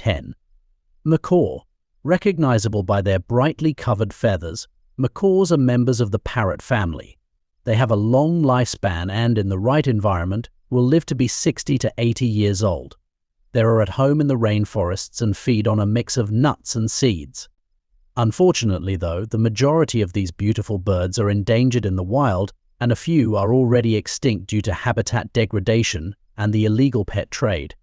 10. Macaw. Recognizable by their brightly colored feathers, macaws are members of the parrot family. They have a long lifespan and, in the right environment, will live to be 60 to 80 years old. They are at home in the rainforests and feed on a mix of nuts and seeds. Unfortunately, though, the majority of these beautiful birds are endangered in the wild, and a few are already extinct due to habitat degradation and the illegal pet trade.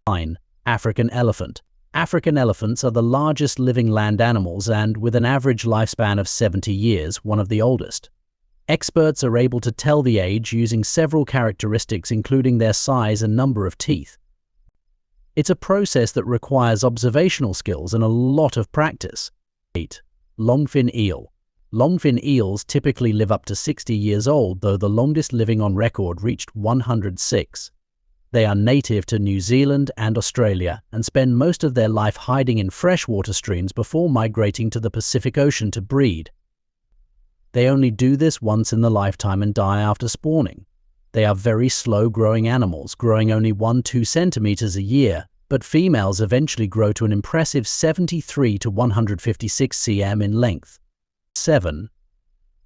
9. African elephant. African elephants are the largest living land animals and, with an average lifespan of 70 years, one of the oldest. Experts are able to tell the age using several characteristics including their size and number of teeth. It's a process that requires observational skills and a lot of practice. 8. Longfin eel. Longfin eels typically live up to 60 years old, though the longest living on record reached 106. They are native to New Zealand and Australia and spend most of their life hiding in freshwater streams before migrating to the Pacific Ocean to breed. They only do this once in the lifetime and die after spawning. They are very slow-growing animals, growing only 1–2 centimeters a year, but females eventually grow to an impressive 73 to 156 cm in length. 7.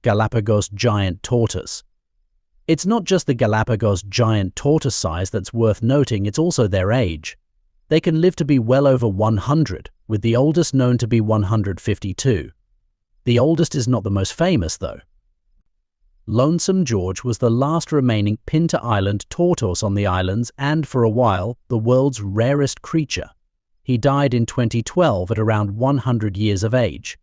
Galapagos giant tortoise. It's not just the Galapagos giant tortoise size that's worth noting, it's also their age. They can live to be well over 100, with the oldest known to be 152. The oldest is not the most famous, though. Lonesome George was the last remaining Pinta Island tortoise on the islands and, for a while, the world's rarest creature. He died in 2012 at around 100 years of age.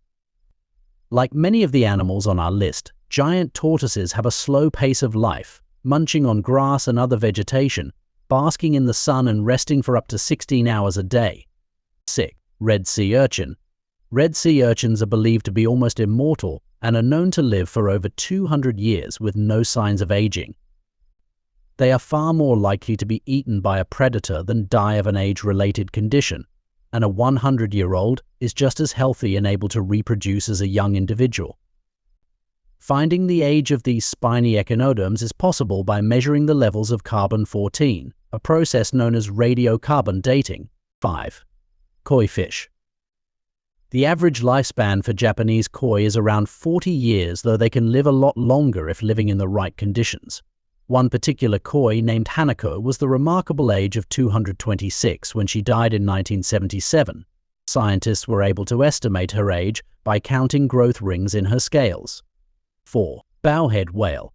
Like many of the animals on our list, giant tortoises have a slow pace of life, munching on grass and other vegetation, basking in the sun and resting for up to 16 hours a day. 6. Red sea urchin. Red sea urchins are believed to be almost immortal and are known to live for over 200 years with no signs of aging. They are far more likely to be eaten by a predator than die of an age-related condition, and a 100-year-old is just as healthy and able to reproduce as a young individual. Finding the age of these spiny echinoderms is possible by measuring the levels of carbon-14, a process known as radiocarbon dating. 5. Koi fish. The average lifespan for Japanese koi is around 40 years, though they can live a lot longer if living in the right conditions. One particular koi, named Hanako, was the remarkable age of 226 when she died in 1977. Scientists were able to estimate her age by counting growth rings in her scales. 4. Bowhead whale.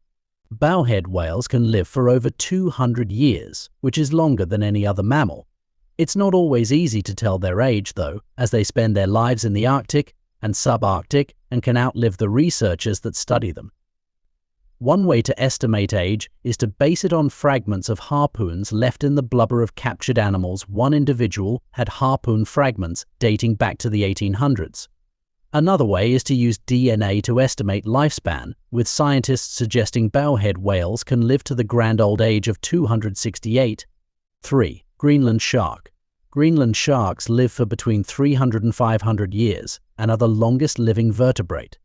Bowhead whales can live for over 200 years, which is longer than any other mammal. It's not always easy to tell their age, though, as they spend their lives in the Arctic and subarctic and can outlive the researchers that study them. One way to estimate age is to base it on fragments of harpoons left in the blubber of captured animals. One individual had harpoon fragments dating back to the 1800s. Another way is to use DNA to estimate lifespan, with scientists suggesting bowhead whales can live to the grand old age of 268. 3. Greenland shark. Greenland sharks live for between 300 and 500 years and are the longest living vertebrate.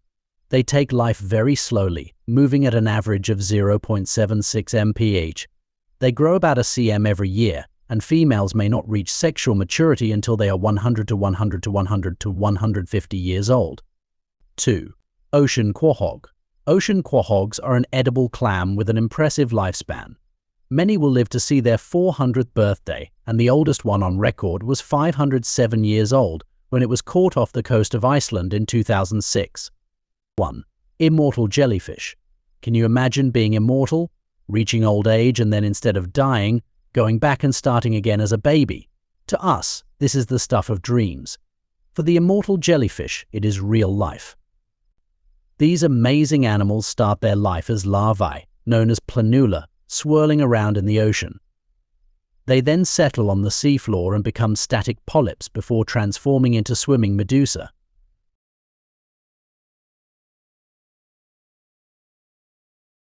They take life very slowly, moving at an average of 0.76 mph. They grow about a cm every year, and females may not reach sexual maturity until they are 100 to 150 years old. 2. Ocean quahog. Ocean quahogs are an edible clam with an impressive lifespan. Many will live to see their 400th birthday, and the oldest one on record was 507 years old when it was caught off the coast of Iceland in 2006. 1. Immortal jellyfish. Can you imagine being immortal, reaching old age, and then instead of dying, going back and starting again as a baby? To us, this is the stuff of dreams. For the immortal jellyfish, it is real life. These amazing animals start their life as larvae, known as planula, swirling around in the ocean. They then settle on the seafloor and become static polyps before transforming into swimming medusa.